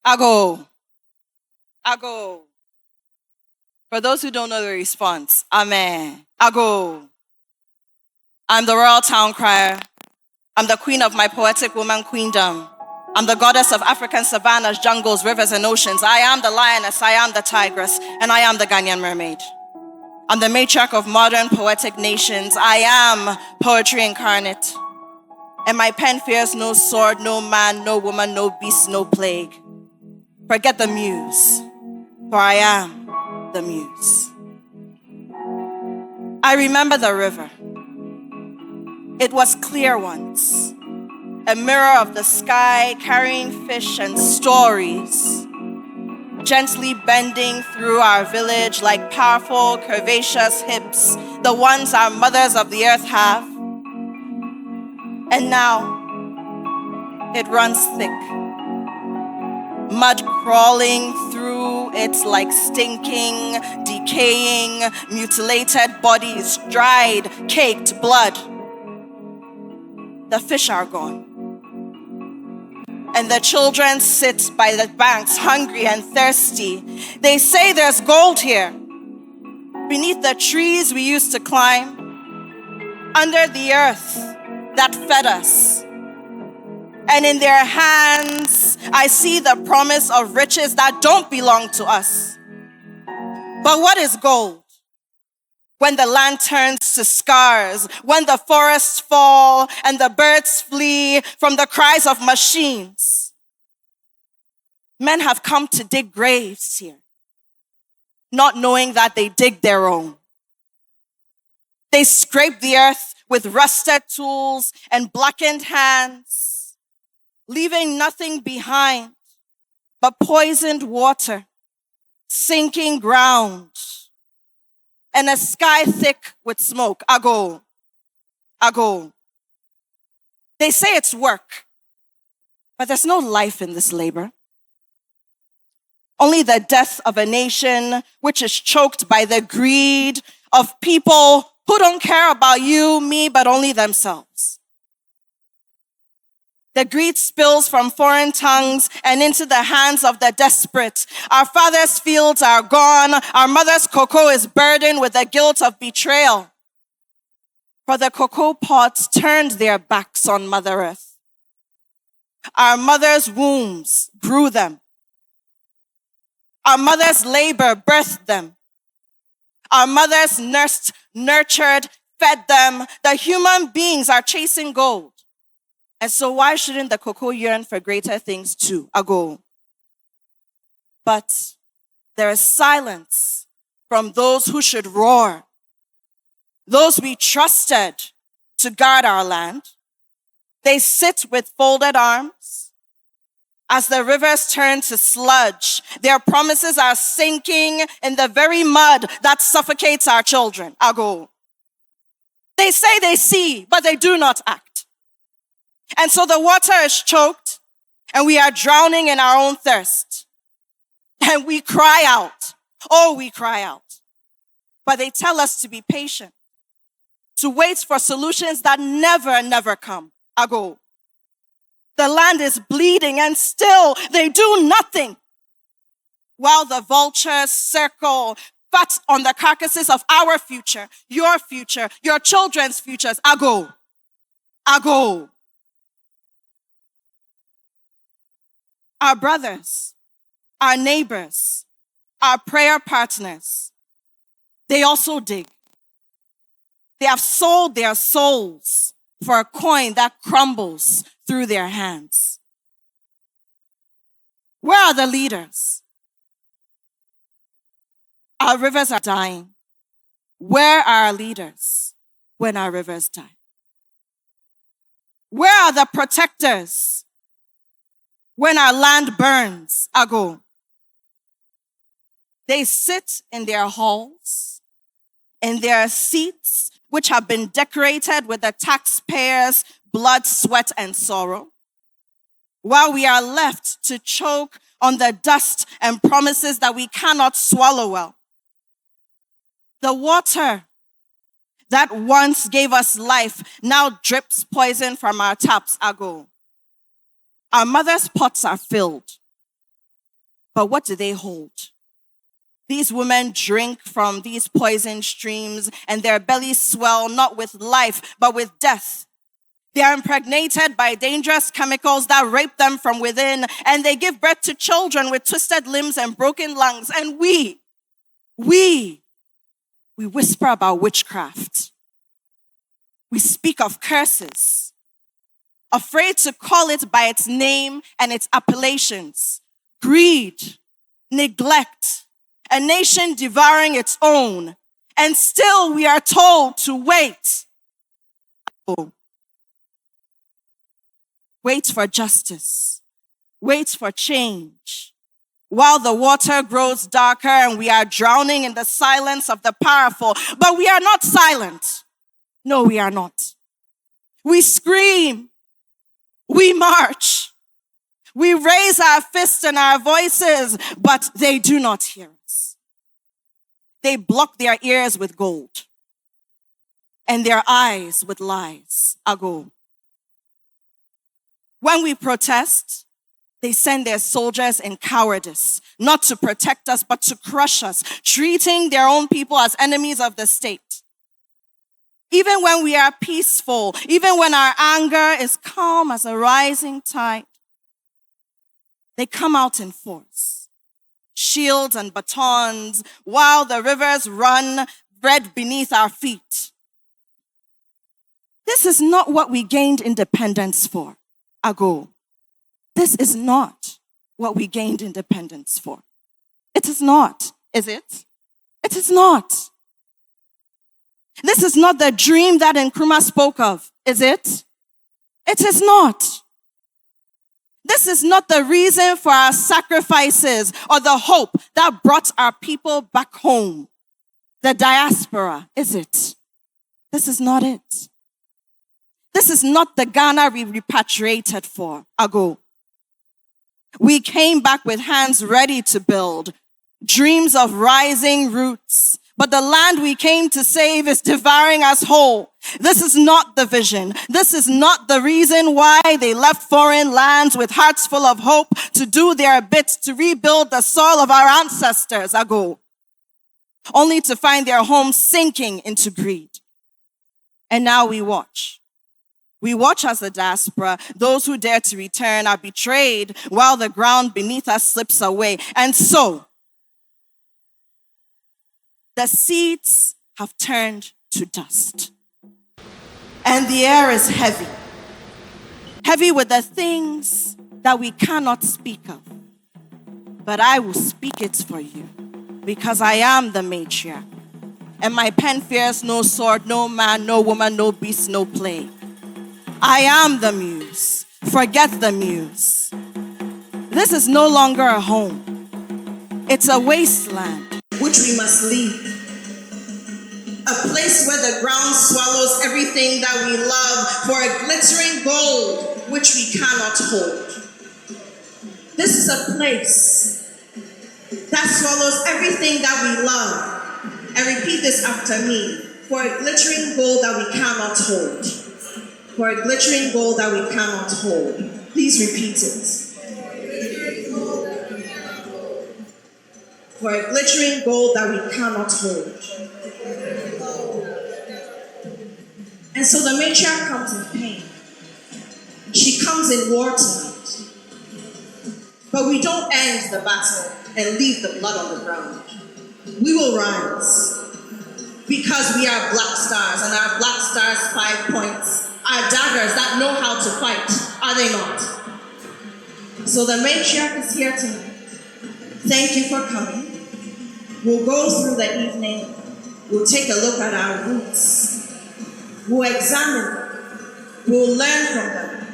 Ago. Ago. For those who don't know the response, Amen. Ago. I'm the royal town crier. I'm the queen of my poetic woman queendom. I'm the goddess of African savannas, jungles, rivers, and oceans. I am the lioness, I am the tigress, and I am the Ghanaian mermaid. I'm the matriarch of modern poetic nations. I am poetry incarnate. And my pen fears no sword, no man, no woman, no beast, no plague. Forget the muse, for I am the muse. I remember the river. It was clear once, a mirror of the sky carrying fish and stories, gently bending through our village like powerful, curvaceous hips, the ones our mothers of the earth have. And now, it runs thick, mud crawling through its like stinking, decaying, mutilated bodies, dried, caked blood. The fish are gone. And the children sit by the banks, hungry and thirsty. They say there's gold here, beneath the trees we used to climb, under the earth that fed us. And in their hands, I see the promise of riches that don't belong to us. But what is gold? When the land turns to scars, when the forests fall and the birds flee from the cries of machines. Men have come to dig graves here, not knowing that they dig their own. They scrape the earth with rusted tools and blackened hands, leaving nothing behind but poisoned water, sinking ground, and a sky thick with smoke. Ago. Ago. They say it's work, but there's no life in this labor. Only the death of a nation which is choked by the greed of people who don't care about you, me, but only themselves. The greed spills from foreign tongues and into the hands of the desperate. Our fathers' fields are gone. Our mother's cocoa is burdened with the guilt of betrayal. For the cocoa pods turned their backs on Mother Earth. Our mothers' wombs grew them. Our mothers' labor birthed them. Our mothers nursed, nurtured, fed them. The human beings are chasing gold. And so why shouldn't the cocoa yearn for greater things too? Ago. But there is silence from those who should roar. Those we trusted to guard our land. They sit with folded arms. As the rivers turn to sludge, their promises are sinking in the very mud that suffocates our children. Ago. They say they see, but they do not act. And so the water is choked, and we are drowning in our own thirst. And we cry out. Oh, we cry out. But they tell us to be patient, to wait for solutions that never come. Ago. The land is bleeding, and still they do nothing. While the vultures circle, fat on the carcasses of our future, your children's futures. Ago. Ago. Our brothers, our neighbors, our prayer partners, they also dig. They have sold their souls for a coin that crumbles through their hands. Where are the leaders? Our rivers are dying. Where are our leaders when our rivers die? Where are the protectors when our land burns? Ago. They sit in their halls, in their seats, which have been decorated with the taxpayers' blood, sweat, and sorrow, while we are left to choke on the dust and promises that we cannot swallow well. The water that once gave us life now drips poison from our taps. Ago. Our mothers' pots are filled. But what do they hold? These women drink from these poison streams, and their bellies swell not with life, but with death. They are impregnated by dangerous chemicals that rape them from within, and they give birth to children with twisted limbs and broken lungs. And we whisper about witchcraft. We speak of curses, afraid to call it by its name and its appellations. Greed, neglect, a nation devouring its own. And still we are told to wait. Wait for justice. Wait for change. While the water grows darker and we are drowning in the silence of the powerful. But we are not silent. No, we are not. We scream. We march. We raise our fists and our voices, but they do not hear us. They block their ears with gold and their eyes with lies. Ago. When we protest, they send their soldiers in cowardice, not to protect us, but to crush us, treating their own people as enemies of the state. Even when we are peaceful, even when our anger is calm as a rising tide, they come out in force, shields and batons, while the rivers run red beneath our feet. This is not what we gained independence for. Ago. This is not what we gained independence for. It is not, is it? It is not. This is not the dream that Nkrumah spoke of, is it? It is not. This is not the reason for our sacrifices or the hope that brought our people back home. The diaspora, is it? This is not it. This is not the Ghana we repatriated for. Ago. We came back with hands ready to build, dreams of rising roots. But the land we came to save is devouring us whole. This is not the vision. This is not the reason why they left foreign lands with hearts full of hope to do their bit to rebuild the soil of our ancestors. Ago. Only to find their homes sinking into greed. And now we watch. We watch as the diaspora, those who dare to return, are betrayed while the ground beneath us slips away. And so, the seeds have turned to dust. And the air is heavy. Heavy with the things that we cannot speak of. But I will speak it for you, because I am the matriarch. And my pen fears no sword, no man, no woman, no beast, no plague. I am the muse. Forget the muse. This is no longer a home. It's a wasteland which we must leave. A place where the ground swallows everything that we love for a glittering gold which we cannot hold. This is a place that swallows everything that we love. And repeat this after me. For a glittering gold that we cannot hold. For a glittering gold that we cannot hold. Please repeat it. For a glittering gold that we cannot hold. And so the matriarch comes in pain. She comes in war tonight. But we don't end the battle and leave the blood on the ground. We will rise. Because we are black stars, and our black stars' 5 points are daggers that know how to fight, are they not? So the matriarch is here tonight. Thank you for coming. We'll go through the evening. We'll take a look at our roots. We'll examine them. We'll learn from them.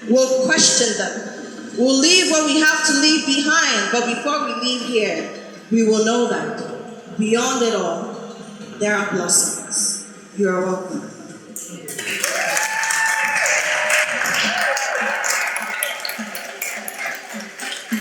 We'll question them. We'll leave what we have to leave behind. But before we leave here, we will know that beyond it all, there are blossoms. You are welcome.